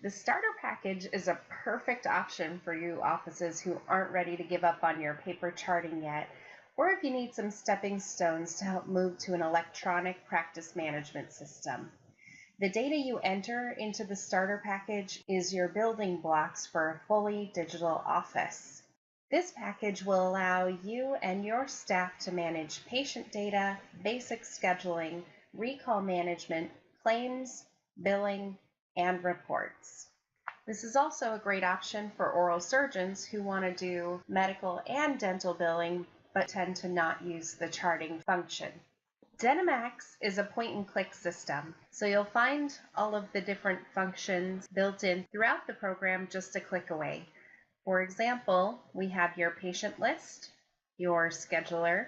The starter package is a perfect option for you offices who aren't ready to give up on your paper charting yet, or if you need some stepping stones to help move to an electronic practice management system. The data you enter into the starter package is your building blocks for a fully digital office. This package will allow you and your staff to manage patient data, basic scheduling, recall management, claims, billing, and reports. This is also a great option for oral surgeons who want to do medical and dental billing but tend to not use the charting function. DentiMax is a point-and-click system, so you'll find all of the different functions built in throughout the program just a click away. For example, we have your patient list, your scheduler,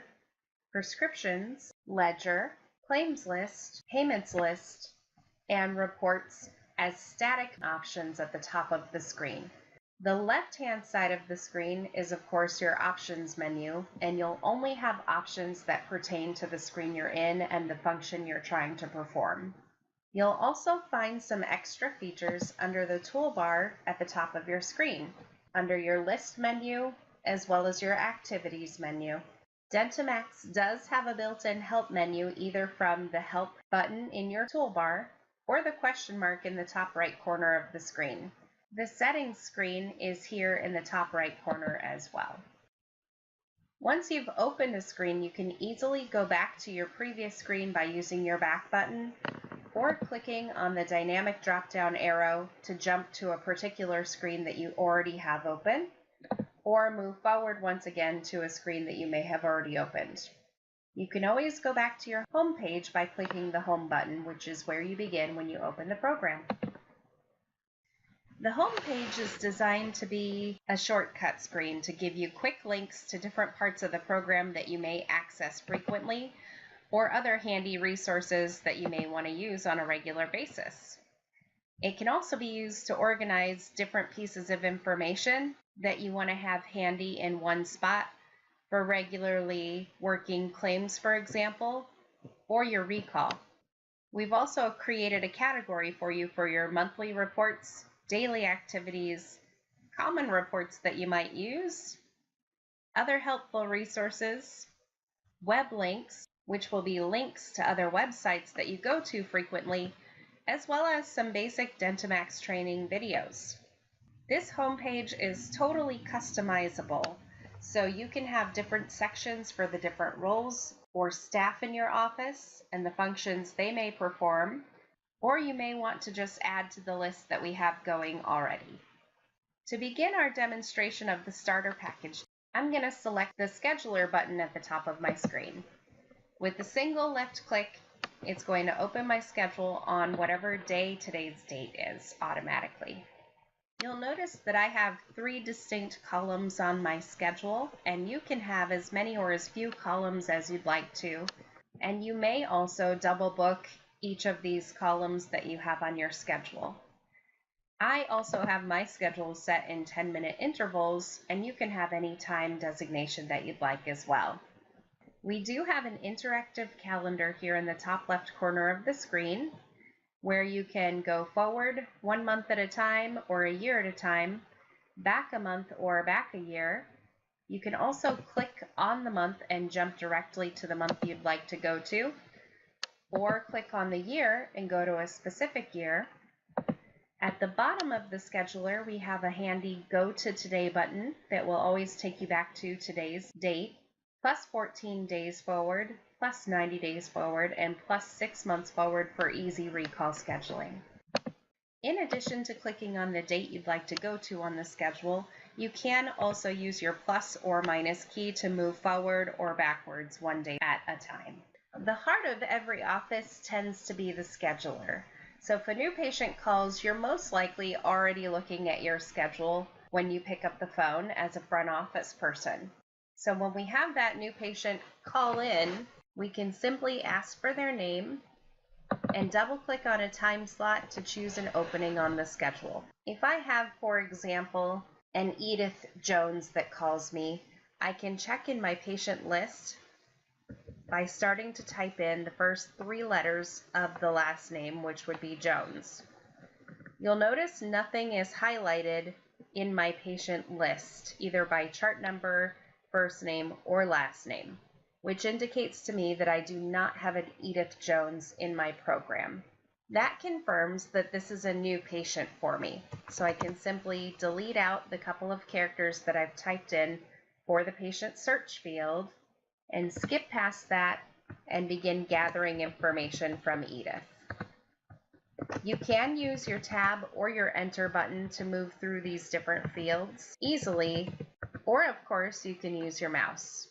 prescriptions, ledger, claims list, payments list, and reports as static options at the top of the screen. The left-hand side of the screen is, of course, your options menu, and you'll only have options that pertain to the screen you're in and the function you're trying to perform. You'll also find some extra features under the toolbar at the top of your screen, under your list menu, as well as your activities menu. DentiMax does have a built-in help menu either from the help button in your toolbar or the question mark in the top right corner of the screen. The settings screen is here in the top right corner as well. Once you've opened a screen, you can easily go back to your previous screen by using your back button or clicking on the dynamic drop-down arrow to jump to a particular screen that you already have open, or move forward once again to a screen that you may have already opened. You can always go back to your home page by clicking the home button, which is where you begin when you open the program. The home page is designed to be a shortcut screen to give you quick links to different parts of the program that you may access frequently, or other handy resources that you may want to use on a regular basis. It can also be used to organize different pieces of information that you want to have handy in one spot for regularly working claims, for example, or your recall. We've also created a category for you for your monthly reports, daily activities, common reports that you might use, other helpful resources, web links, which will be links to other websites that you go to frequently, as well as some basic DentiMax training videos. This homepage is totally customizable, so you can have different sections for the different roles or staff in your office and the functions they may perform, or you may want to just add to the list that we have going already. To begin our demonstration of the starter package, I'm going to select the scheduler button at the top of my screen. With a single left click, it's going to open my schedule on whatever day today's date is automatically. You'll notice that I have 3 distinct columns on my schedule, and you can have as many or as few columns as you'd like to, and you may also double book each of these columns that you have on your schedule. I also have my schedule set in 10-minute intervals, and you can have any time designation that you'd like as well. We do have an interactive calendar here in the top left corner of the screen, where you can go forward 1 month at a time or a year at a time, back a month or back a year. You can also click on the month and jump directly to the month you'd like to go to, or click on the year and go to a specific year. At the bottom of the scheduler, we have a handy Go to Today button that will always take you back to today's date, plus 14 days forward, plus 90 days forward, and plus 6 months forward for easy recall scheduling. In addition to clicking on the date you'd like to go to on the schedule, you can also use your plus or minus key to move forward or backwards 1 day at a time. The heart of every office tends to be the scheduler. So if a new patient calls, you're most likely already looking at your schedule when you pick up the phone as a front office person. So when we have that new patient call in, we can simply ask for their name and double click on a time slot to choose an opening on the schedule. If I have, for example, an Edith Jones that calls me, I can check in my patient list by starting to type in the first 3 letters of the last name, which would be Jones. You'll notice nothing is highlighted in my patient list, either by chart number, first name, or last name, which indicates to me that I do not have an Edith Jones in my program. That confirms that this is a new patient for me, so I can simply delete out the couple of characters that I've typed in for the patient search field and skip past that and begin gathering information from Edith. You can use your tab or your enter button to move through these different fields easily, or of course you can use your mouse.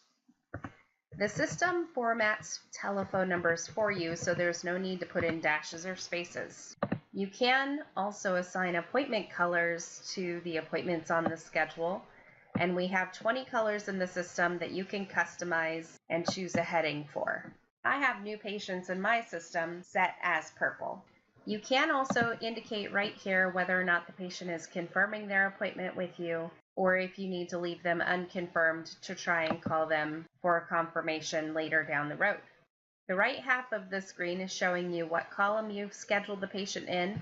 The system formats telephone numbers for you, so there's no need to put in dashes or spaces. You can also assign appointment colors to the appointments on the schedule, and we have 20 colors in the system that you can customize and choose a heading for. I have new patients in my system set as purple. You can also indicate right here whether or not the patient is confirming their appointment with you, or if you need to leave them unconfirmed to try and call them for a confirmation later down the road. The right half of the screen is showing you what column you've scheduled the patient in,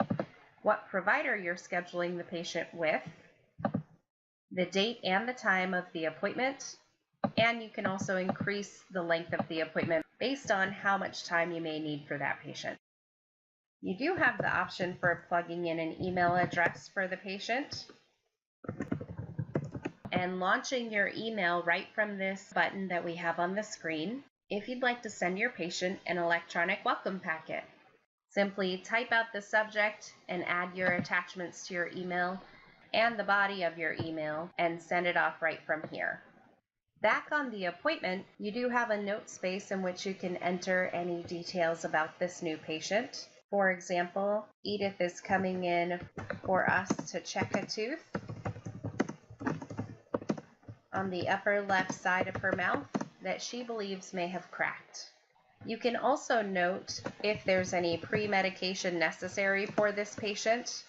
what provider you're scheduling the patient with, the date and the time of the appointment, and you can also increase the length of the appointment based on how much time you may need for that patient. You do have the option for plugging in an email address for the patient and launching your email right from this button that we have on the screen if you'd like to send your patient an electronic welcome packet. Simply type out the subject and add your attachments to your email and the body of your email and send it off right from here. Back on the appointment, you do have a note space in which you can enter any details about this new patient. For example, Edith is coming in for us to check a tooth on the upper left side of her mouth that she believes may have cracked. You can also note if there's any pre-medication necessary for this patient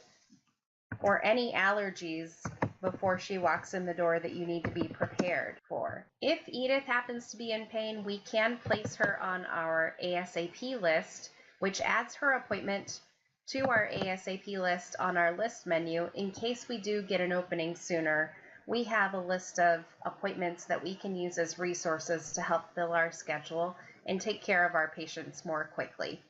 or any allergies before she walks in the door that you need to be prepared for. If Edith happens to be in pain, we can place her on our ASAP list, which adds her appointment to our ASAP list on our list menu in case we do get an opening sooner. We have a list of appointments that we can use as resources to help fill our schedule and take care of our patients more quickly.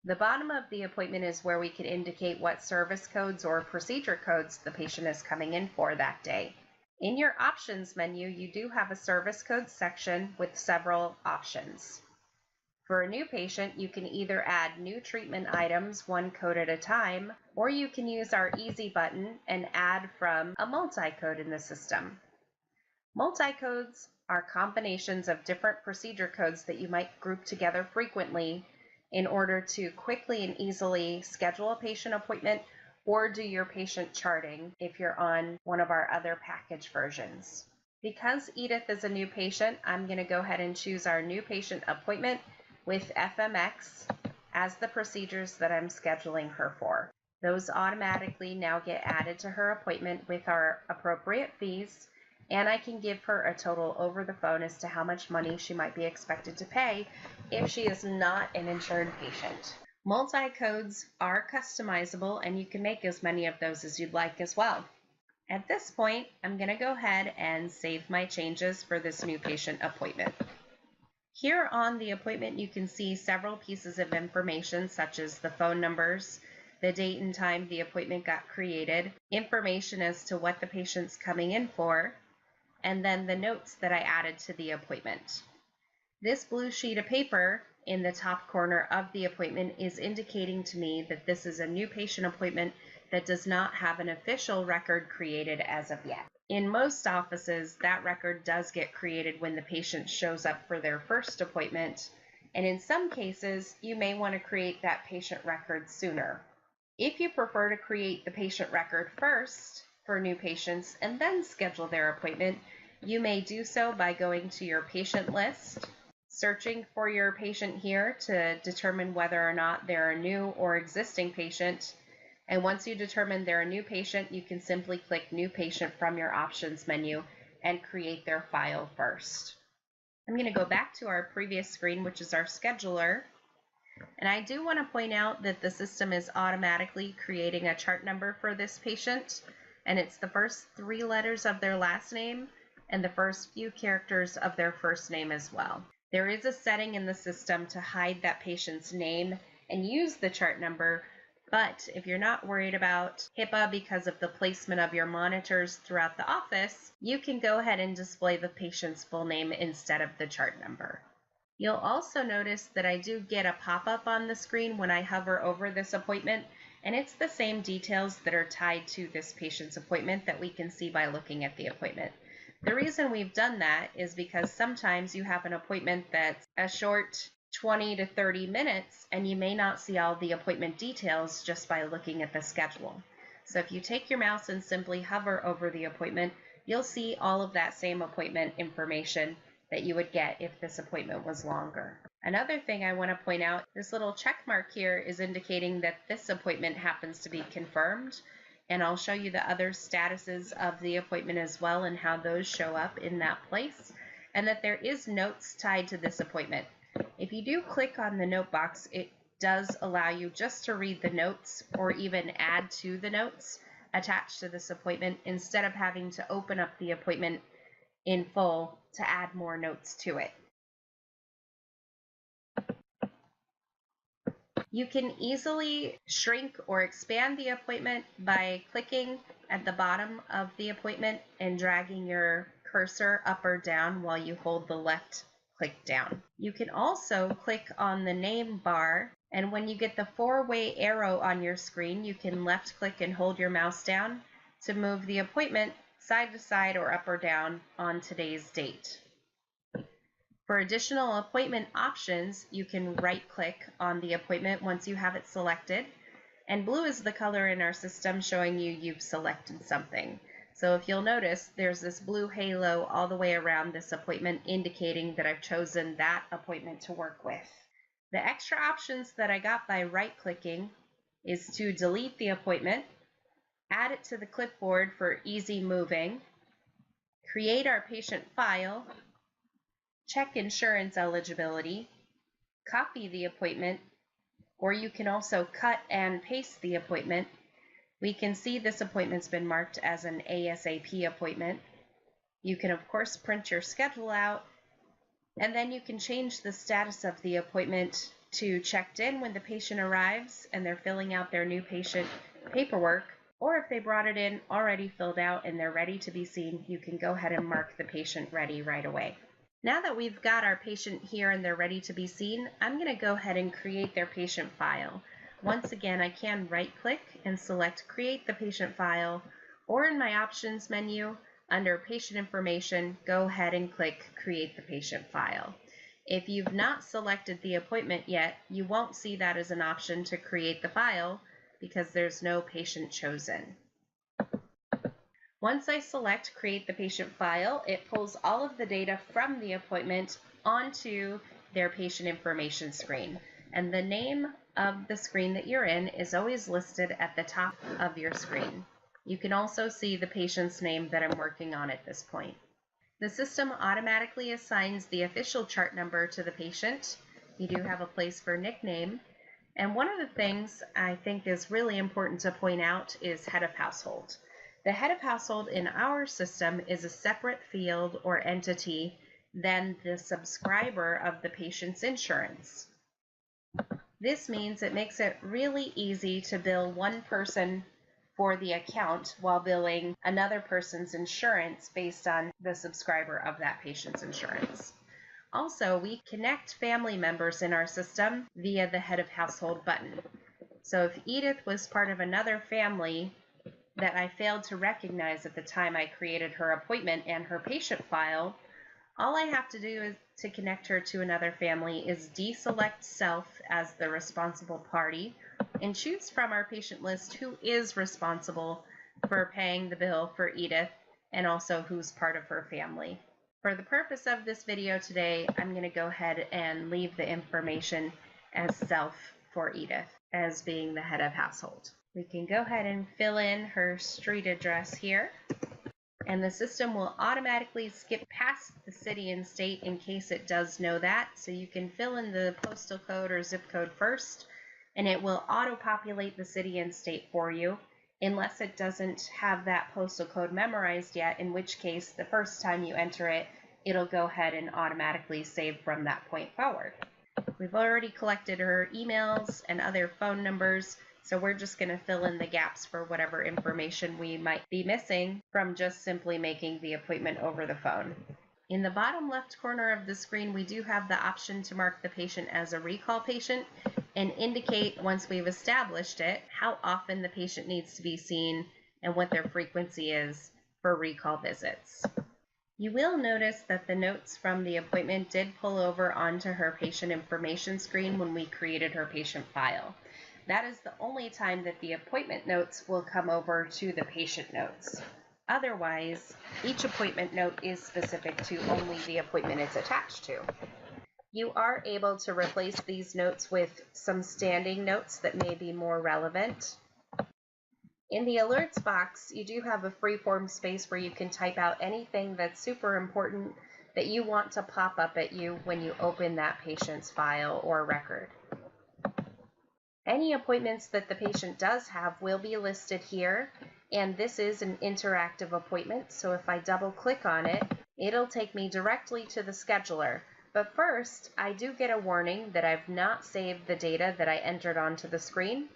The bottom of the appointment is where we can indicate what service codes or procedure codes the patient is coming in for that day. In your options menu, you do have a service code section with several options. For a new patient, you can either add new treatment items one code at a time, or you can use our easy button and add from a multi-code in the system. Multi-codes are combinations of different procedure codes that you might group together frequently in order to quickly and easily schedule a patient appointment or do your patient charting if you're on one of our other package versions. Because Edith is a new patient, I'm going to go ahead and choose our new patient appointment with FMX as the procedures that I'm scheduling her for. Those automatically now get added to her appointment with our appropriate fees, and I can give her a total over the phone as to how much money she might be expected to pay if she is not an insured patient. Multi-codes are customizable, and you can make as many of those as you'd like as well. At this point, I'm going to go ahead and save my changes for this new patient appointment. Here on the appointment, you can see several pieces of information such as the phone numbers, the date and time the appointment got created, information as to what the patient's coming in for, and then the notes that I added to the appointment. This blue sheet of paper in the top corner of the appointment is indicating to me that this is a new patient appointment that does not have an official record created as of yet. In most offices, that record does get created when the patient shows up for their first appointment, and in some cases, you may want to create that patient record sooner. If you prefer to create the patient record first for new patients and then schedule their appointment, you may do so by going to your patient list, searching for your patient here to determine whether or not they're a new or existing patient. And once you determine they're a new patient, you can simply click New Patient from your options menu and create their file first. I'm going to go back to our previous screen, which is our scheduler, And I do want to point out that the system is automatically creating a chart number for this patient, and it's the first 3 letters of their last name and the first few characters of their first name as well. There is a setting in the system to hide that patient's name and use the chart number, but if you're not worried about HIPAA because of the placement of your monitors throughout the office, you can go ahead and display the patient's full name instead of the chart number. You'll also notice that I do get a pop-up on the screen when I hover over this appointment, and it's the same details that are tied to this patient's appointment that we can see by looking at the appointment. The reason we've done that is because sometimes you have an appointment that's a short 20 to 30 minutes, and you may not see all the appointment details just by looking at the schedule. So if you take your mouse and simply hover over the appointment, you'll see all of that same appointment information that you would get if this appointment was longer. Another thing I want to point out, this little check mark here is indicating that this appointment happens to be confirmed, and I'll show you the other statuses of the appointment as well and how those show up in that place, and that there is notes tied to this appointment. If you do click on the note box, it does allow you just to read the notes or even add to the notes attached to this appointment instead of having to open up the appointment in full to add more notes to it. You can easily shrink or expand the appointment by clicking at the bottom of the appointment and dragging your cursor up or down while you hold the left click down. You can also click on the name bar, and when you get the 4-way arrow on your screen, you can left click and hold your mouse down to move the appointment side to side or up or down on today's date. For additional appointment options, you can right-click on the appointment once you have it selected, and blue is the color in our system showing you've selected something. So if you'll notice, there's this blue halo all the way around this appointment indicating that I've chosen that appointment to work with. The extra options that I got by right-clicking is to delete the appointment, add it to the clipboard for easy moving, create our patient file, check insurance eligibility, copy the appointment, or you can also cut and paste the appointment. We can see this appointment's been marked as an ASAP appointment. You can, of course, print your schedule out, and then you can change the status of the appointment to checked in when the patient arrives and they're filling out their new patient paperwork, or if they brought it in already filled out and they're ready to be seen, you can go ahead and mark the patient ready right away. Now that we've got our patient here and they're ready to be seen, I'm going to go ahead and create their patient file. Once again, I can right-click and select Create the Patient File, or in my Options menu, under Patient Information, go ahead and click Create the Patient File. If you've not selected the appointment yet, you won't see that as an option to create the file because there's no patient chosen. Once I select Create the Patient File, it pulls all of the data from the appointment onto their patient information screen. And the name of the screen that you're in is always listed at the top of your screen. You can also see the patient's name that I'm working on at this point. The system automatically assigns the official chart number to the patient. You do have a place for nickname. And one of the things I think is really important to point out is head of household. The head of household in our system is a separate field or entity than the subscriber of the patient's insurance. This means it makes it really easy to bill one person for the account while billing another person's insurance based on the subscriber of that patient's insurance. Also, we connect family members in our system via the head of household button. So if Edith was part of another family that I failed to recognize at the time I created her appointment and her patient file, all I have to do to connect her to another family is deselect self as the responsible party and choose from our patient list who is responsible for paying the bill for Edith and also who's part of her family. For the purpose of this video today, I'm going to go ahead and leave the information as self for Edith as being the head of household. We can go ahead and fill in her street address here. And the system will automatically skip past the city and state in case it does know that. So you can fill in the postal code or zip code first, and it will auto-populate the city and state for you, unless it doesn't have that postal code memorized yet, in which case the first time you enter it, it'll go ahead and automatically save from that point forward. We've already collected her emails and other phone numbers, so we're just going to fill in the gaps for whatever information we might be missing from just simply making the appointment over the phone. In the bottom left corner of the screen, we do have the option to mark the patient as a recall patient and indicate, once we've established it, how often the patient needs to be seen and what their frequency is for recall visits. You will notice that the notes from the appointment did pull over onto her patient information screen when we created her patient file. That is the only time that the appointment notes will come over to the patient notes. Otherwise, each appointment note is specific to only the appointment it's attached to. You are able to replace these notes with some standing notes that may be more relevant. In the alerts box, you do have a free-form space where you can type out anything that's super important that you want to pop up at you when you open that patient's file or record. Any appointments that the patient does have will be listed here, and this is an interactive appointment, so if I double-click on it, it'll take me directly to the scheduler. But first, I do get a warning that I've not saved the data that I entered onto the screen,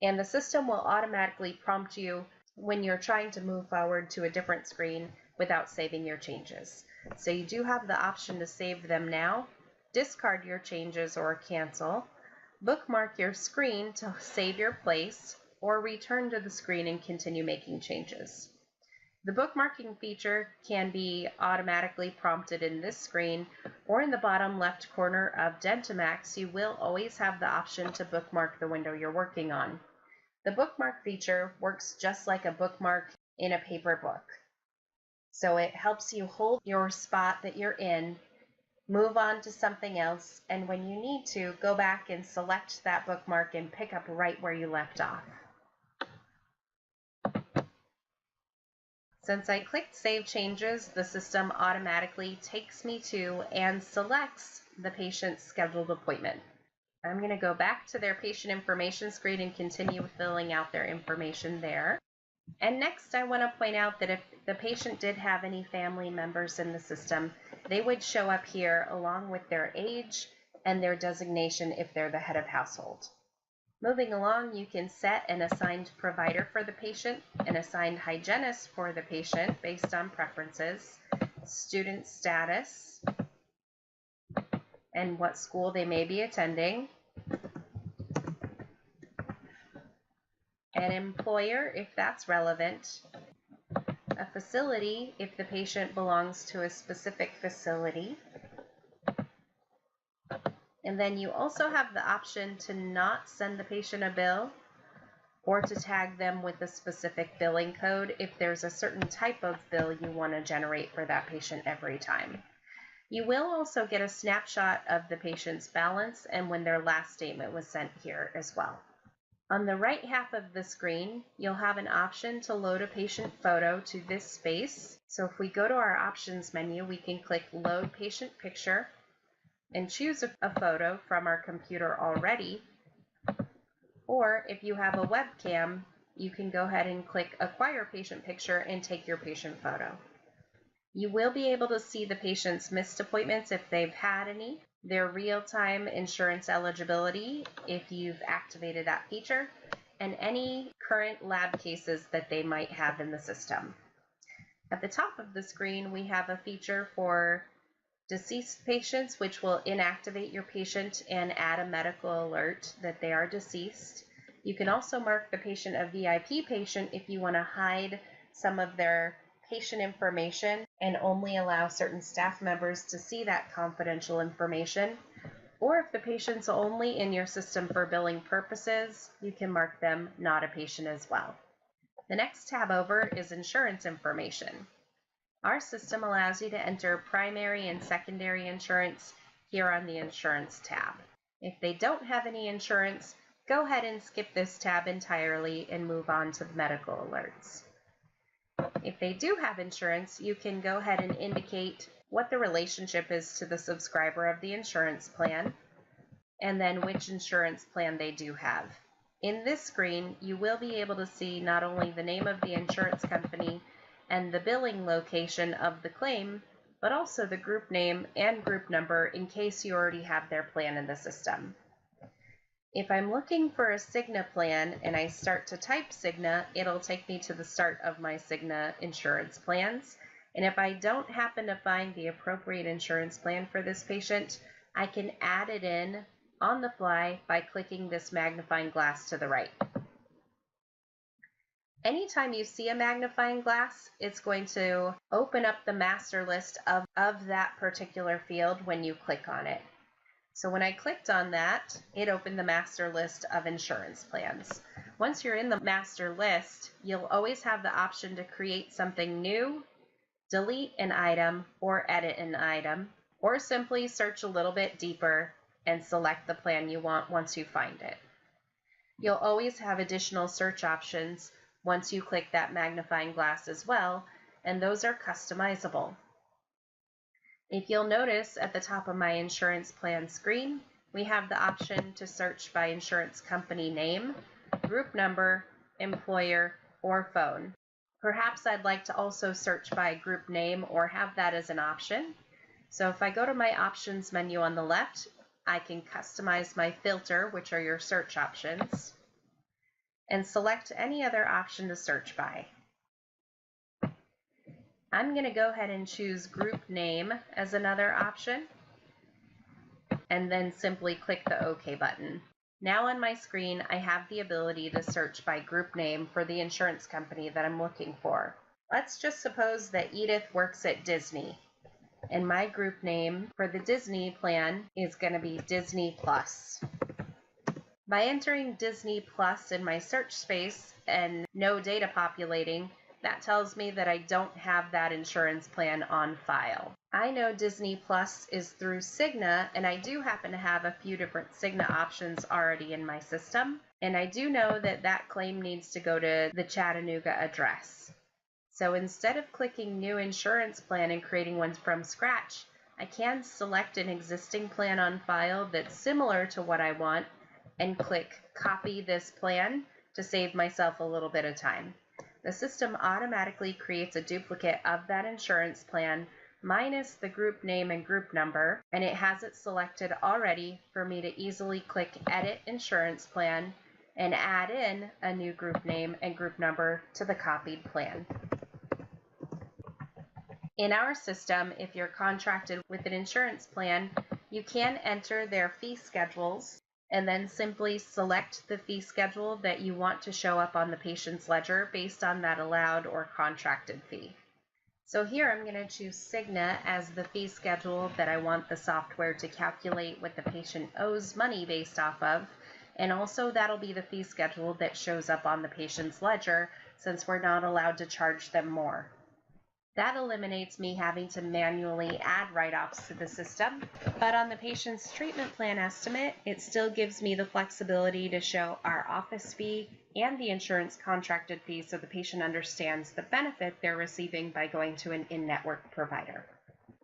and the system will automatically prompt you when you're trying to move forward to a different screen without saving your changes. So you do have the option to save them now, discard your changes or cancel, bookmark your screen to save your place, or return to the screen and continue making changes. The bookmarking feature can be automatically prompted in this screen, or in the bottom left corner of DentiMax, you will always have the option to bookmark the window you're working on. The bookmark feature works just like a bookmark in a paper book. So it helps you hold your spot that you're in, move on to something else, and when you need to, go back and select that bookmark and pick up right where you left off. Since I clicked Save Changes, the system automatically takes me to and selects the patient's scheduled appointment. I'm going to go back to their patient information screen and continue filling out their information there. And next, I want to point out that if the patient did have any family members in the system, they would show up here along with their age and their designation if they're the head of household. Moving along, you can set an assigned provider for the patient, an assigned hygienist for the patient based on preferences, student status, and what school they may be attending, an employer if that's relevant, a facility if the patient belongs to a specific facility, and then you also have the option to not send the patient a bill or to tag them with a specific billing code if there's a certain type of bill you want to generate for that patient every time. You will also get a snapshot of the patient's balance and when their last statement was sent here as well. On the right half of the screen, you'll have an option to load a patient photo to this space. So if we go to our options menu, we can click Load Patient Picture and choose a photo from our computer already. Or if you have a webcam, you can go ahead and click Acquire Patient Picture and take your patient photo. You will be able to see the patient's missed appointments if they've had any, their real-time insurance eligibility if you've activated that feature, and any current lab cases that they might have in the system. At the top of the screen, we have a feature for deceased patients, which will inactivate your patient and add a medical alert that they are deceased. You can also mark the patient a VIP patient if you want to hide some of their patient information and only allow certain staff members to see that confidential information. Or if the patient's only in your system for billing purposes, you can mark them not a patient as well. The next tab over is insurance information. Our system allows you to enter primary and secondary insurance here on the Insurance tab. If they don't have any insurance, go ahead and skip this tab entirely and move on to the medical alerts. If they do have insurance, you can go ahead and indicate what the relationship is to the subscriber of the insurance plan, and then which insurance plan they do have. In this screen, you will be able to see not only the name of the insurance company and the billing location of the claim, but also the group name and group number in case you already have their plan in the system. If I'm looking for a Cigna plan and I start to type Cigna, it'll take me to the start of my Cigna insurance plans. And if I don't happen to find the appropriate insurance plan for this patient, I can add it in on the fly by clicking this magnifying glass to the right. Anytime you see a magnifying glass, it's going to open up the master list of that particular field when you click on it. So when I clicked on that, it opened the master list of insurance plans. Once you're in the master list, you'll always have the option to create something new, delete an item, or edit an item, or simply search a little bit deeper and select the plan you want once you find it. You'll always have additional search options once you click that magnifying glass as well, and those are customizable. If you'll notice at the top of my insurance plan screen, we have the option to search by insurance company name, group number, employer, or phone. Perhaps I'd like to also search by group name or have that as an option. So if I go to my options menu on the left, I can customize my filter, which are your search options, and select any other option to search by. I'm going to go ahead and choose group name as another option, and then simply click the OK button. Now on my screen, I have the ability to search by group name for the insurance company that I'm looking for. Let's just suppose that Edith works at Disney, and my group name for the Disney plan is going to be Disney Plus. By entering Disney Plus in my search space and no data populating, that tells me that I don't have that insurance plan on file. I know Disney Plus is through Cigna, and I do happen to have a few different Cigna options already in my system, and I do know that that claim needs to go to the Chattanooga address. So instead of clicking New Insurance Plan and creating one from scratch, I can select an existing plan on file that's similar to what I want and click Copy this plan to save myself a little bit of time. The system automatically creates a duplicate of that insurance plan minus the group name and group number, and it has it selected already for me to easily click Edit Insurance Plan and add in a new group name and group number to the copied plan. In our system, if you're contracted with an insurance plan, you can enter their fee schedules and then simply select the fee schedule that you want to show up on the patient's ledger based on that allowed or contracted fee. So here I'm going to choose Cigna as the fee schedule that I want the software to calculate what the patient owes money based off of, and also that'll be the fee schedule that shows up on the patient's ledger since we're not allowed to charge them more. That eliminates me having to manually add write-offs to the system, but on the patient's treatment plan estimate, it still gives me the flexibility to show our office fee and the insurance contracted fee so the patient understands the benefit they're receiving by going to an in-network provider.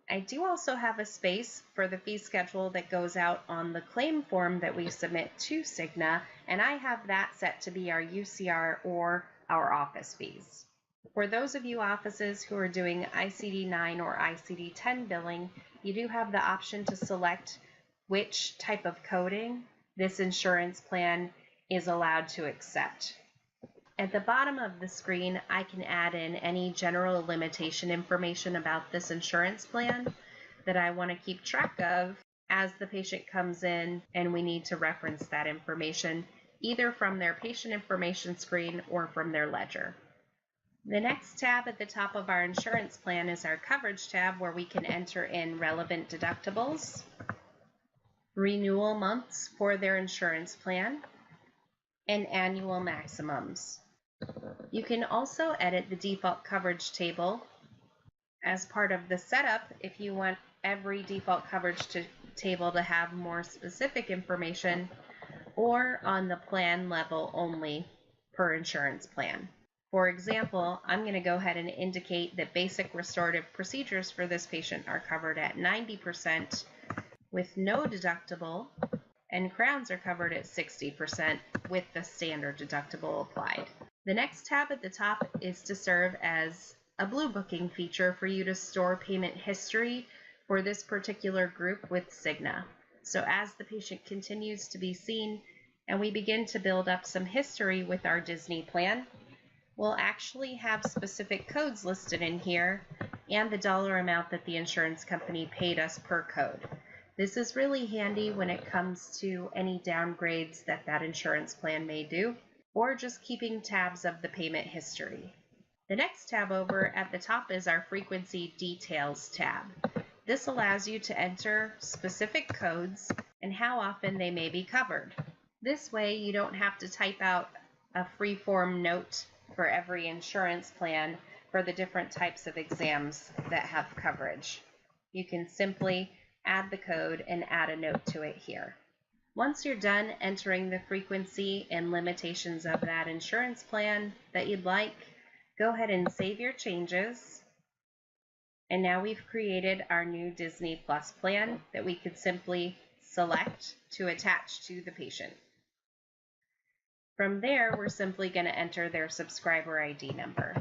I do also have a space for the fee schedule that goes out on the claim form that we submit to Cigna, and I have that set to be our UCR or our office fees. For those of you offices who are doing ICD-9 or ICD-10 billing, you do have the option to select which type of coding this insurance plan is allowed to accept. At the bottom of the screen, I can add in any general limitation information about this insurance plan that I want to keep track of as the patient comes in and we need to reference that information either from their patient information screen or from their ledger. The next tab at the top of our insurance plan is our coverage tab where we can enter in relevant deductibles, renewal months for their insurance plan, and annual maximums. You can also edit the default coverage table as part of the setup if you want every default coverage table to have more specific information, or on the plan level only per insurance plan. For example, I'm going to go ahead and indicate that basic restorative procedures for this patient are covered at 90% with no deductible, and crowns are covered at 60% with the standard deductible applied. The next tab at the top is to serve as a blue booking feature for you to store payment history for this particular group with Cigna. So as the patient continues to be seen and we begin to build up some history with our Disney plan, we'll actually have specific codes listed in here and the dollar amount that the insurance company paid us per code. This is really handy when it comes to any downgrades that insurance plan may do, or just keeping tabs of the payment history. The next tab over at the top is our Frequency Details tab. This allows you to enter specific codes and how often they may be covered. This way you don't have to type out a free-form note for every insurance plan for the different types of exams that have coverage. You can simply add the code and add a note to it here. Once you're done entering the frequency and limitations of that insurance plan that you'd like, go ahead and save your changes. And now we've created our new Disney Plus plan that we could simply select to attach to the patient. From there, we're simply going to enter their subscriber ID number.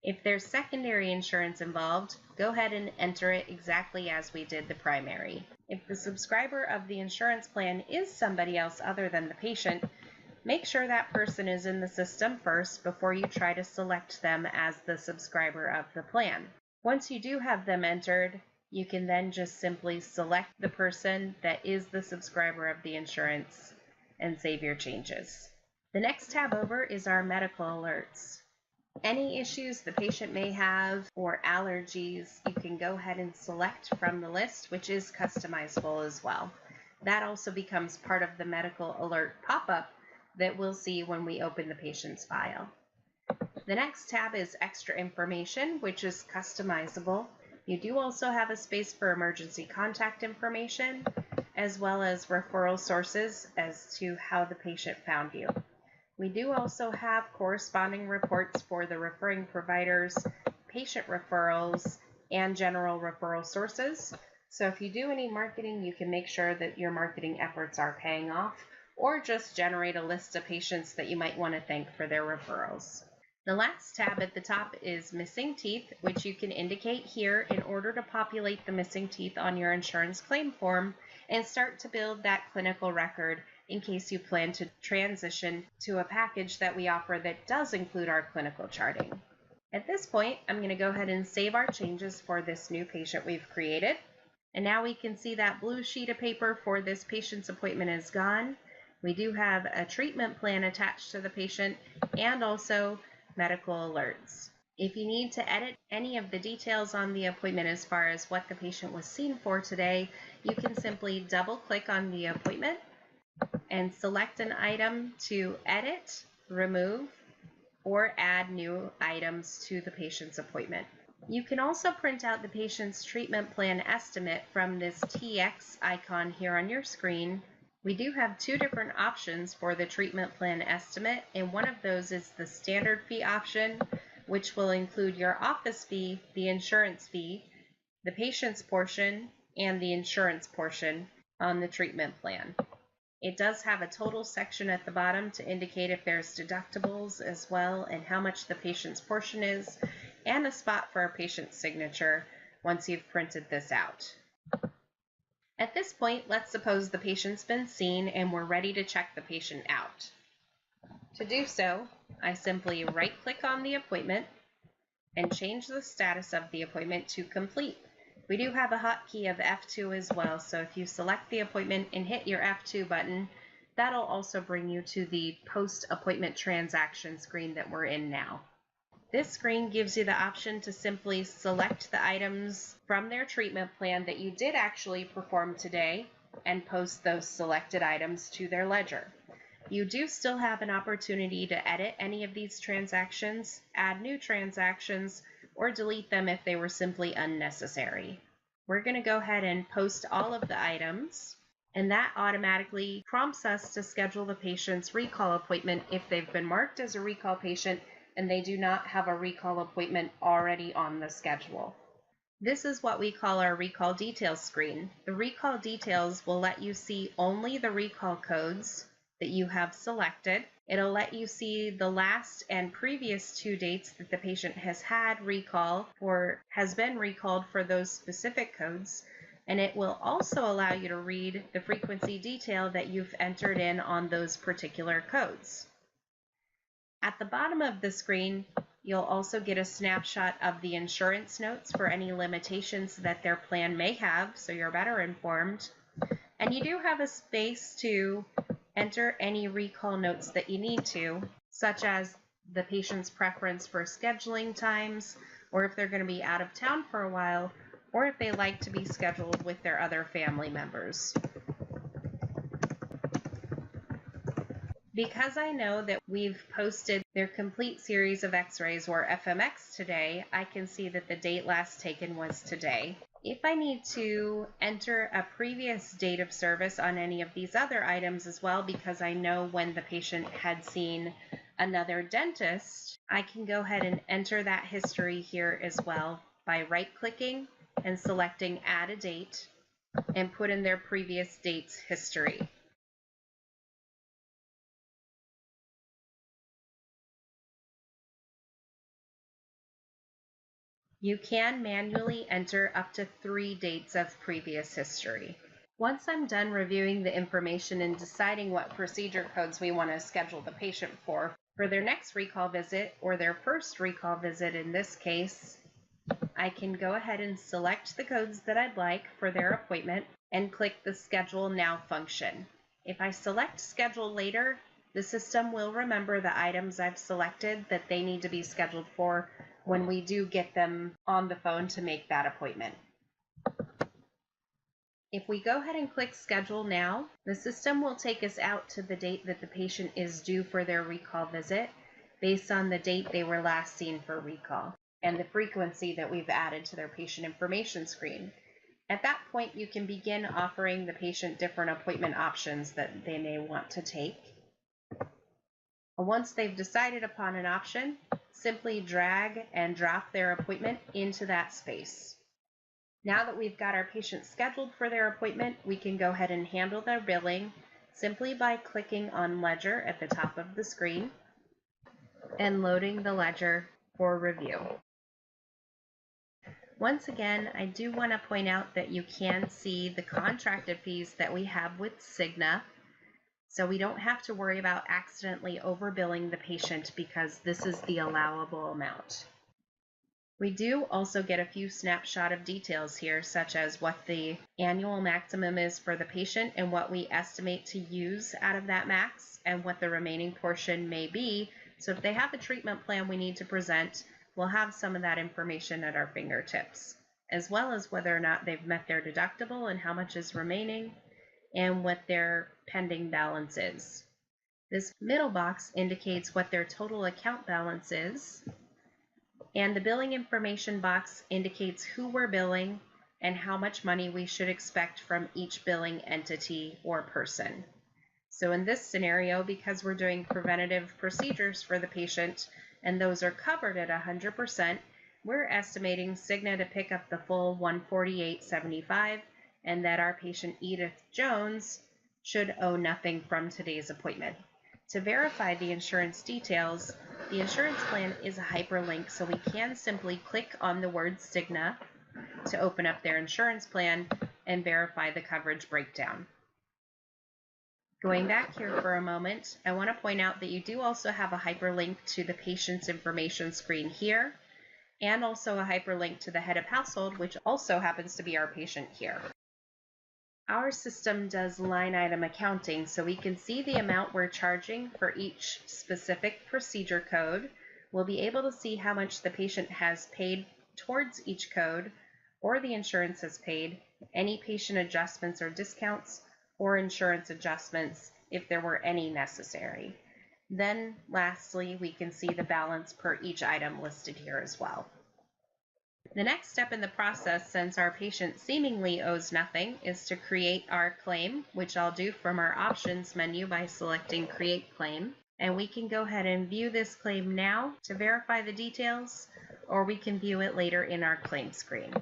If there's secondary insurance involved, go ahead and enter it exactly as we did the primary. If the subscriber of the insurance plan is somebody else other than the patient, make sure that person is in the system first before you try to select them as the subscriber of the plan. Once you do have them entered, you can then just simply select the person that is the subscriber of the insurance and save your changes. The next tab over is our medical alerts. Any issues the patient may have or allergies, you can go ahead and select from the list, which is customizable as well. That also becomes part of the medical alert pop-up that we'll see when we open the patient's file. The next tab is extra information, which is customizable. You do also have a space for emergency contact information, as well as referral sources as to how the patient found you. We do also have corresponding reports for the referring providers, patient referrals, and general referral sources. So if you do any marketing, you can make sure that your marketing efforts are paying off, or just generate a list of patients that you might want to thank for their referrals. The last tab at the top is Missing Teeth, which you can indicate here in order to populate the missing teeth on your insurance claim form and start to build that clinical record in case you plan to transition to a package that we offer that does include our clinical charting. At this point, I'm going to go ahead and save our changes for this new patient we've created. And now we can see that blue sheet of paper for this patient's appointment is gone. We do have a treatment plan attached to the patient and also medical alerts. If you need to edit any of the details on the appointment as far as what the patient was seen for today, you can simply double-click on the appointment and select an item to edit, remove, or add new items to the patient's appointment. You can also print out the patient's treatment plan estimate from this TX icon here on your screen. We do have two different options for the treatment plan estimate, and one of those is the standard fee option, which will include your office fee, the insurance fee, the patient's portion, and the insurance portion on the treatment plan. It does have a total section at the bottom to indicate if there's deductibles as well and how much the patient's portion is, and a spot for a patient's signature once you've printed this out. At this point, let's suppose the patient's been seen and we're ready to check the patient out. To do so, I simply right-click on the appointment and change the status of the appointment to complete. We do have a hotkey of F2 as well, so if you select the appointment and hit your F2 button, that'll also bring you to the post-appointment transaction screen that we're in now. This screen gives you the option to simply select the items from their treatment plan that you did actually perform today and post those selected items to their ledger. You do still have an opportunity to edit any of these transactions, add new transactions, or delete them if they were simply unnecessary. We're going to go ahead and post all of the items, and that automatically prompts us to schedule the patient's recall appointment if they've been marked as a recall patient and they do not have a recall appointment already on the schedule. This is what we call our recall details screen. The recall details will let you see only the recall codes that you have selected. It'll let you see the last and previous 2 dates that the patient has had recall or has been recalled for those specific codes. And it will also allow you to read the frequency detail that you've entered in on those particular codes. At the bottom of the screen, you'll also get a snapshot of the insurance notes for any limitations that their plan may have, so you're better informed. And you do have a space to enter any recall notes that you need to, such as the patient's preference for scheduling times, or if they're going to be out of town for a while, or if they like to be scheduled with their other family members. Because I know that we've posted their complete series of x-rays or FMX today, I can see that the date last taken was today. If I need to enter a previous date of service on any of these other items as well, because I know when the patient had seen another dentist, I can go ahead and enter that history here as well by right-clicking and selecting Add a Date and put in their previous date's history. You can manually enter up to 3 dates of previous history. Once I'm done reviewing the information and deciding what procedure codes we want to schedule the patient for their next recall visit or their first recall visit in this case, I can go ahead and select the codes that I'd like for their appointment and click the Schedule Now function. If I select Schedule Later, the system will remember the items I've selected that they need to be scheduled for when we do get them on the phone to make that appointment. If we go ahead and click Schedule Now, the system will take us out to the date that the patient is due for their recall visit based on the date they were last seen for recall and the frequency that we've added to their patient information screen. At that point, you can begin offering the patient different appointment options that they may want to take. Once they've decided upon an option, simply drag and drop their appointment into that space. Now that we've got our patient scheduled for their appointment, we can go ahead and handle their billing simply by clicking on Ledger at the top of the screen and loading the ledger for review. Once again, I do want to point out that you can see the contracted fees that we have with Cigna, so we don't have to worry about accidentally overbilling the patient because this is the allowable amount. We do also get a few snapshot of details here, such as what the annual maximum is for the patient and what we estimate to use out of that max and what the remaining portion may be. So if they have a treatment plan we need to present, we'll have some of that information at our fingertips, as well as whether or not they've met their deductible and how much is remaining, and what their pending balance is. This middle box indicates what their total account balance is, and the billing information box indicates who we're billing and how much money we should expect from each billing entity or person. So in this scenario, because we're doing preventative procedures for the patient and those are covered at 100%, we're estimating Cigna to pick up the full $148.75 and that our patient Edith Jones should owe nothing from today's appointment. To verify the insurance details, the insurance plan is a hyperlink, so we can simply click on the word Cigna to open up their insurance plan and verify the coverage breakdown. Going back here for a moment, I want to point out that you do also have a hyperlink to the patient's information screen here, and also a hyperlink to the head of household, which also happens to be our patient here. Our system does line item accounting, so we can see the amount we're charging for each specific procedure code. We'll be able to see how much the patient has paid towards each code, or the insurance has paid, any patient adjustments or discounts, or insurance adjustments if there were any necessary. Then lastly, we can see the balance per each item listed here as well. The next step in the process, since our patient seemingly owes nothing, is to create our claim, which I'll do from our options menu by selecting Create Claim. And we can go ahead and view this claim now to verify the details, or we can view it later in our claim screen.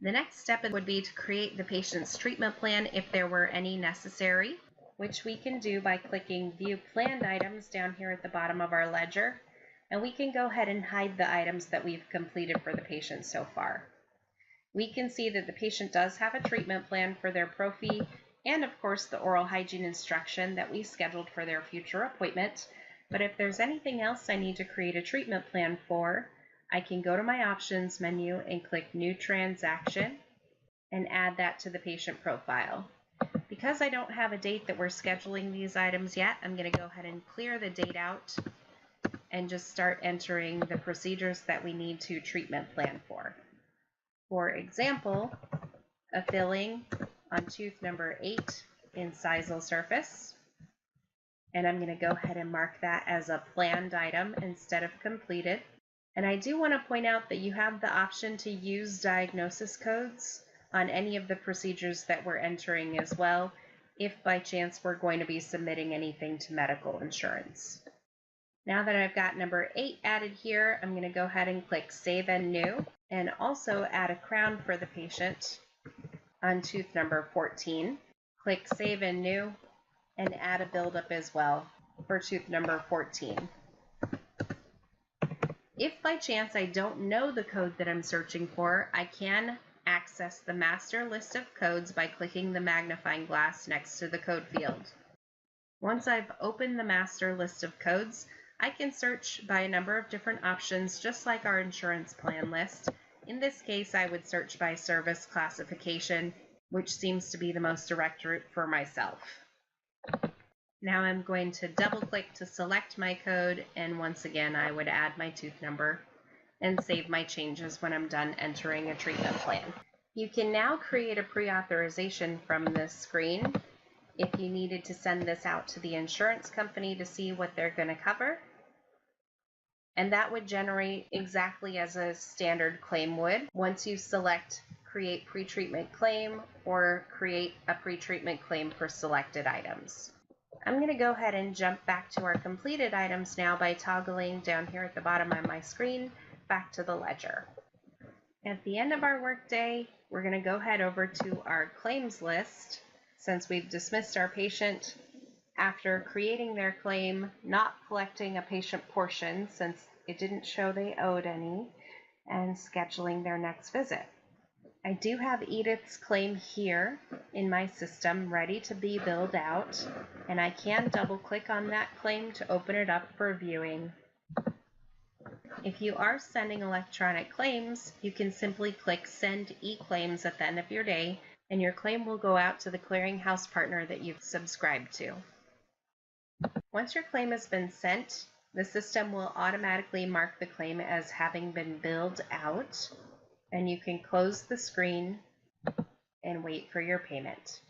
The next step would be to create the patient's treatment plan if there were any necessary, which we can do by clicking View Planned Items down here at the bottom of our ledger, and we can go ahead and hide the items that we've completed for the patient so far. We can see that the patient does have a treatment plan for their prophy and of course the oral hygiene instruction that we scheduled for their future appointment. But if there's anything else I need to create a treatment plan for, I can go to my options menu and click New Transaction and add that to the patient profile. Because I don't have a date that we're scheduling these items yet, I'm going to go ahead and clear the date out and just start entering the procedures that we need to treatment plan for. For example, a filling on tooth number 8 incisal surface, and I'm going to go ahead and mark that as a planned item instead of completed. And I do want to point out that you have the option to use diagnosis codes on any of the procedures that we're entering as well, if by chance we're going to be submitting anything to medical insurance. Now that I've got number 8 added here, I'm going to go ahead and click Save and New, and also add a crown for the patient on tooth number 14. Click Save and New, and add a buildup as well for tooth number 14. If by chance I don't know the code that I'm searching for, I can access the master list of codes by clicking the magnifying glass next to the code field. Once I've opened the master list of codes, I can search by a number of different options, just like our insurance plan list. In this case, I would search by service classification, which seems to be the most direct route for myself. Now I'm going to double click to select my code, and once again I would add my tooth number and save my changes when I'm done entering a treatment plan. You can now create a pre-authorization from this screen if you needed to send this out to the insurance company to see what they're going to cover. And that would generate exactly as a standard claim would once you select Create Pre-Treatment Claim or Create a Pre-Treatment Claim for selected items. I'm going to go ahead and jump back to our completed items now by toggling down here at the bottom of my screen back to the ledger. At the end of our workday, we're going to go ahead over to our claims list, since we've dismissed our patient after creating their claim, not collecting a patient portion since it didn't show they owed any, and scheduling their next visit. I do have Edith's claim here in my system ready to be billed out, and I can double click on that claim to open it up for viewing. If you are sending electronic claims, you can simply click Send e-claims at the end of your day, and your claim will go out to the clearinghouse partner that you've subscribed to. Once your claim has been sent, the system will automatically mark the claim as having been billed out, and you can close the screen and wait for your payment.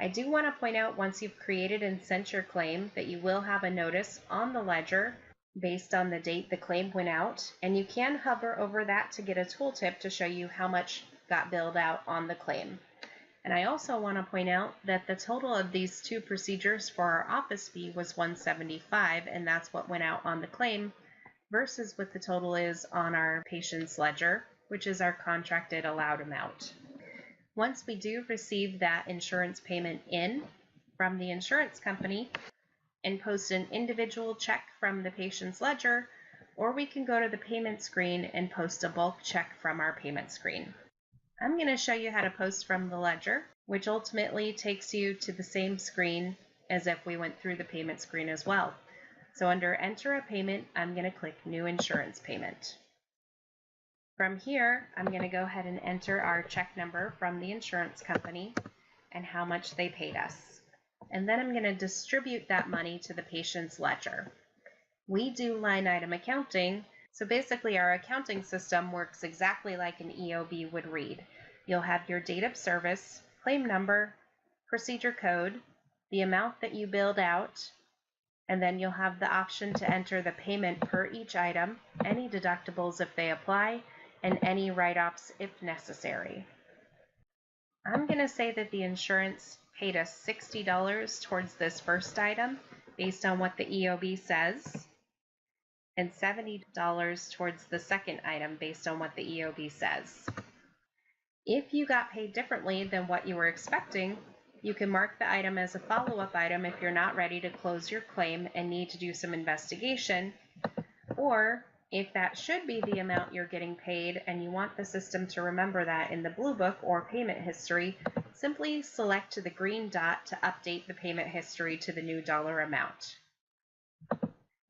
I do want to point out, once you've created and sent your claim, that you will have a notice on the ledger based on the date the claim went out, and you can hover over that to get a tooltip to show you how much got billed out on the claim. And I also want to point out that the total of these two procedures for our office fee was $175, and that's what went out on the claim, versus what the total is on our patient's ledger, which is our contracted allowed amount. Once we do receive that insurance payment in from the insurance company and post an individual check from the patient's ledger, or we can go to the payment screen and post a bulk check from our payment screen. I'm going to show you how to post from the ledger, which ultimately takes you to the same screen as if we went through the payment screen as well. So under Enter a Payment, I'm going to click New Insurance Payment. From here, I'm going to go ahead and enter our check number from the insurance company and how much they paid us. And then I'm going to distribute that money to the patient's ledger. We do line item accounting, so basically our accounting system works exactly like an EOB would read. You'll have your date of service, claim number, procedure code, the amount that you billed out, and then you'll have the option to enter the payment per each item, any deductibles if they apply, and any write-offs if necessary. I'm going to say that the insurance paid us $60 towards this first item based on what the EOB says, and $70 towards the second item based on what the EOB says. If you got paid differently than what you were expecting, you can mark the item as a follow-up item if you're not ready to close your claim and need to do some investigation, or if that should be the amount you're getting paid and you want the system to remember that in the Blue Book or payment history, simply select the green dot to update the payment history to the new dollar amount.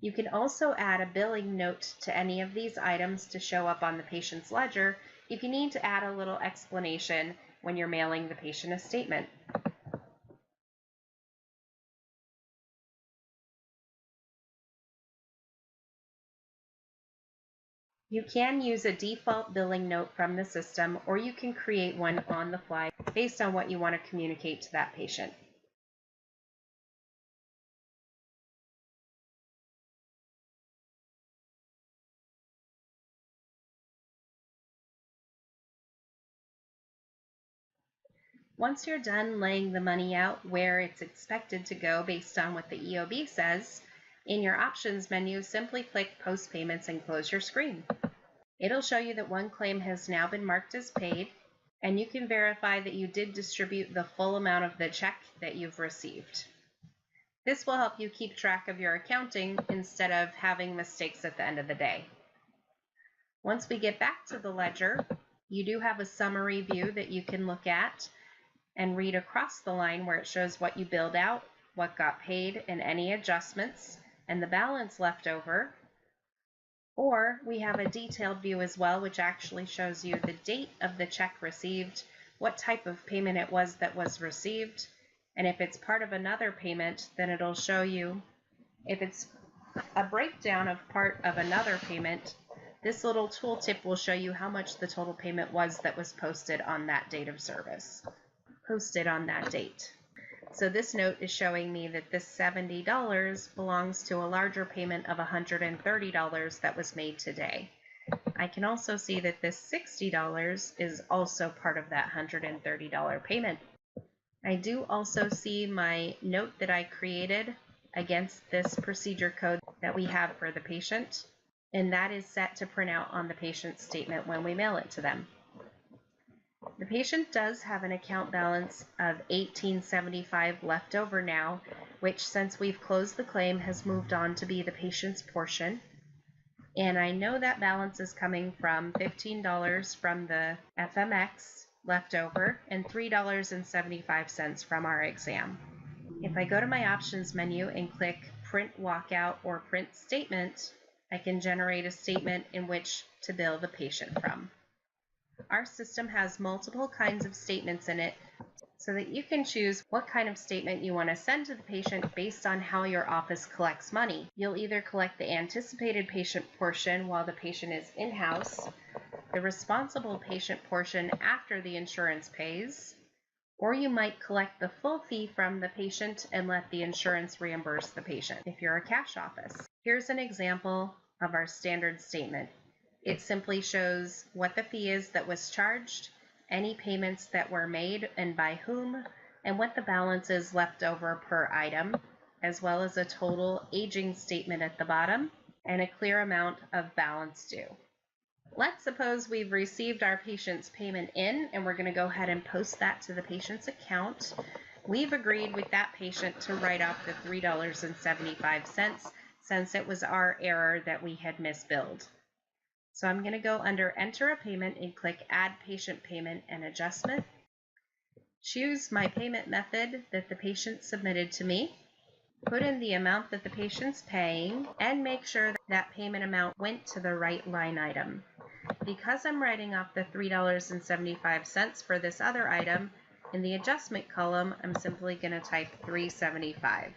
You can also add a billing note to any of these items to show up on the patient's ledger if you need to add a little explanation when you're mailing the patient a statement. You can use a default billing note from the system, or you can create one on the fly based on what you want to communicate to that patient. Once you're done laying the money out where it's expected to go based on what the EOB says, in your options menu, simply click Post Payments and close your screen. It'll show you that one claim has now been marked as paid, and you can verify that you did distribute the full amount of the check that you've received. This will help you keep track of your accounting instead of having mistakes at the end of the day. Once we get back to the ledger, you do have a summary view that you can look at and read across the line where it shows what you billed out, what got paid, and any adjustments, and the balance left over. Or we have a detailed view as well, which actually shows you the date of the check received, what type of payment it was that was received, and if it's part of another payment, then it'll show you. If it's a breakdown of part of another payment, this little tooltip will show you how much the total payment was that was posted on that date of service. So this note is showing me that this $70 belongs to a larger payment of $130 that was made today. I can also see that this $60 is also part of that $130 payment. I do also see my note that I created against this procedure code that we have for the patient, and that is set to print out on the patient's statement when we mail it to them. The patient does have an account balance of $18.75 left over now, which, since we've closed the claim, has moved on to be the patient's portion. And I know that balance is coming from $15 from the FMX left over and $3.75 from our exam. If I go to my options menu and click Print Walkout or Print Statement, I can generate a statement in which to bill the patient from. Our system has multiple kinds of statements in it, so that you can choose what kind of statement you want to send to the patient based on how your office collects money. You'll either collect the anticipated patient portion while the patient is in-house, the responsible patient portion after the insurance pays, or you might collect the full fee from the patient and let the insurance reimburse the patient if you're a cash office. Here's an example of our standard statement. It simply shows what the fee is that was charged, any payments that were made and by whom, and what the balance is left over per item, as well as a total aging statement at the bottom and a clear amount of balance due. Let's suppose we've received our patient's payment in and we're going to go ahead and post that to the patient's account. We've agreed with that patient to write off the $3.75 since it was our error that we had misbilled. So I'm going to go under Enter a Payment and click Add Patient Payment and Adjustment. Choose my payment method that the patient submitted to me. Put in the amount that the patient's paying and make sure that payment amount went to the right line item. Because I'm writing off the $3.75 for this other item, in the adjustment column, I'm simply going to type $3.75.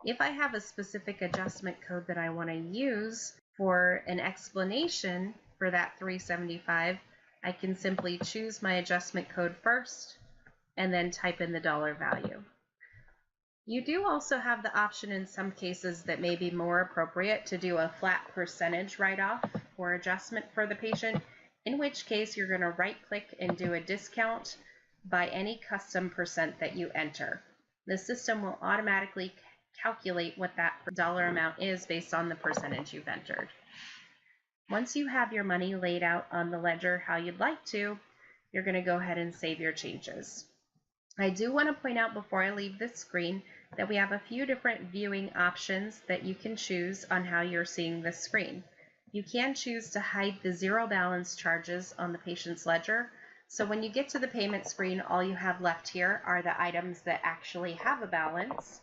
If I have a specific adjustment code that I want to use for an explanation for that $3.75, I can simply choose my adjustment code first and then type in the dollar value. You do also have the option in some cases that may be more appropriate to do a flat percentage write-off or adjustment for the patient, in which case you're going to right-click and do a discount by any custom percent that you enter. The system will automatically calculate what that dollar amount is based on the percentage you've entered. Once you have your money laid out on the ledger how you'd like to, you're going to go ahead and save your changes. I do want to point out before I leave this screen that we have a few different viewing options that you can choose on how you're seeing this screen. You can choose to hide the zero balance charges on the patient's ledger. So when you get to the payment screen, all you have left here are the items that actually have a balance.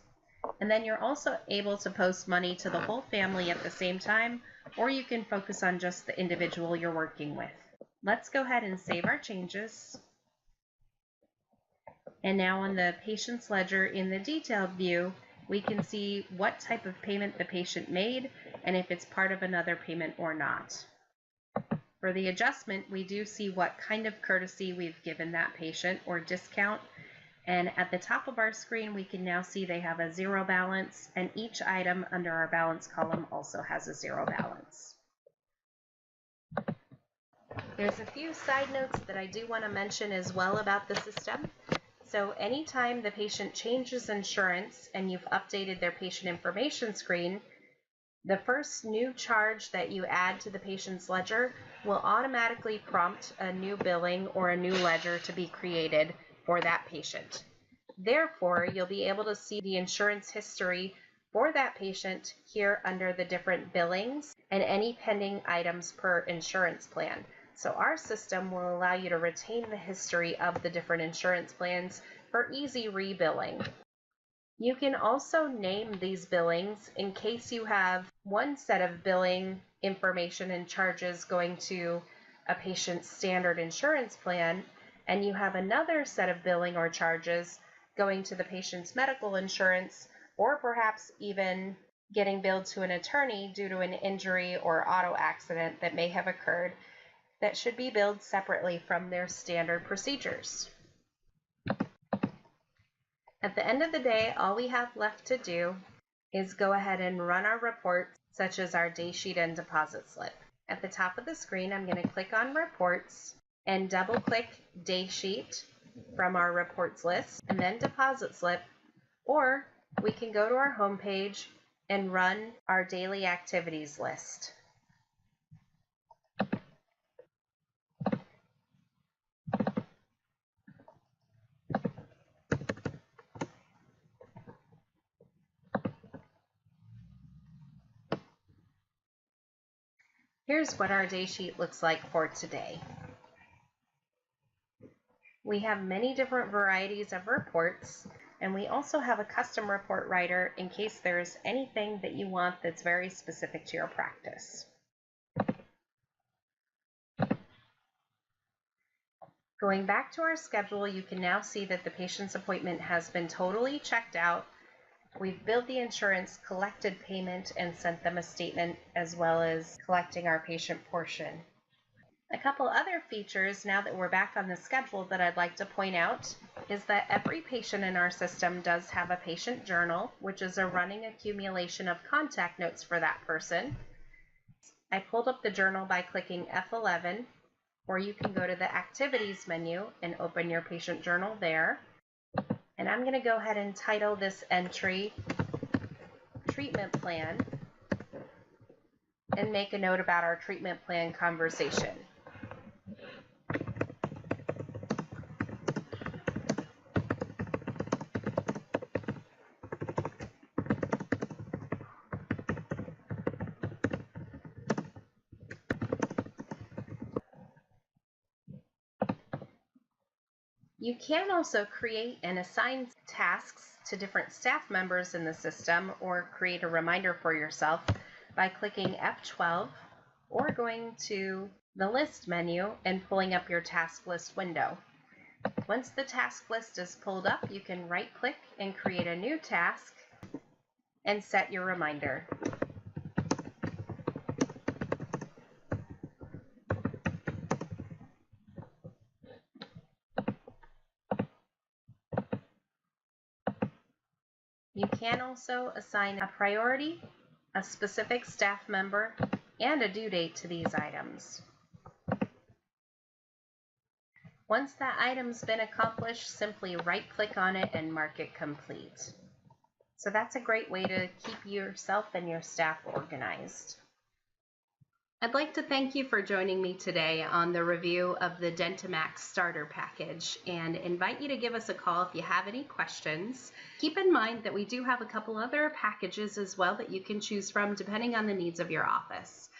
And then you're also able to post money to the whole family at the same time, or you can focus on just the individual you're working with. Let's go ahead and save our changes. And now on the patient's ledger in the detailed view, we can see what type of payment the patient made and if it's part of another payment or not. For the adjustment, we do see what kind of courtesy we've given that patient or discount. And at the top of our screen, we can now see they have a zero balance, and each item under our balance column also has a zero balance. There's a few side notes that I do want to mention as well about the system. So anytime the patient changes insurance and you've updated their patient information screen, the first new charge that you add to the patient's ledger will automatically prompt a new billing or a new ledger to be created for that patient. Therefore, you'll be able to see the insurance history for that patient here under the different billings and any pending items per insurance plan. So our system will allow you to retain the history of the different insurance plans for easy rebilling. You can also name these billings in case you have one set of billing information and charges going to a patient's standard insurance plan, and you have another set of billing or charges going to the patient's medical insurance, or perhaps even getting billed to an attorney due to an injury or auto accident that may have occurred that should be billed separately from their standard procedures. At the end of the day, all we have left to do is go ahead and run our reports, such as our day sheet and deposit slip. At the top of the screen, I'm going to click on Reports and double-click Day Sheet from our Reports list, and then Deposit Slip, or we can go to our home page and run our Daily Activities list. Here's what our day sheet looks like for today. We have many different varieties of reports, and we also have a custom report writer in case there's anything that you want that's very specific to your practice. Going back to our schedule, you can now see that the patient's appointment has been totally checked out. We've billed the insurance, collected payment, and sent them a statement, as well as collecting our patient portion. A couple other features now that we're back on the schedule that I'd like to point out is that every patient in our system does have a patient journal, which is a running accumulation of contact notes for that person. I pulled up the journal by clicking F11, or you can go to the Activities menu and open your patient journal there. And I'm going to go ahead and title this entry Treatment Plan and make a note about our treatment plan conversation. You can also create and assign tasks to different staff members in the system or create a reminder for yourself by clicking F12 or going to the List menu and pulling up your task list window. Once the task list is pulled up, you can right-click and create a new task and set your reminder. You can also assign a priority, a specific staff member, and a due date to these items. Once that item's been accomplished, simply right-click on it and mark it complete. So that's a great way to keep yourself and your staff organized. I'd like to thank you for joining me today on the review of the DentiMax starter package and invite you to give us a call if you have any questions. Keep in mind that we do have a couple other packages as well that you can choose from depending on the needs of your office.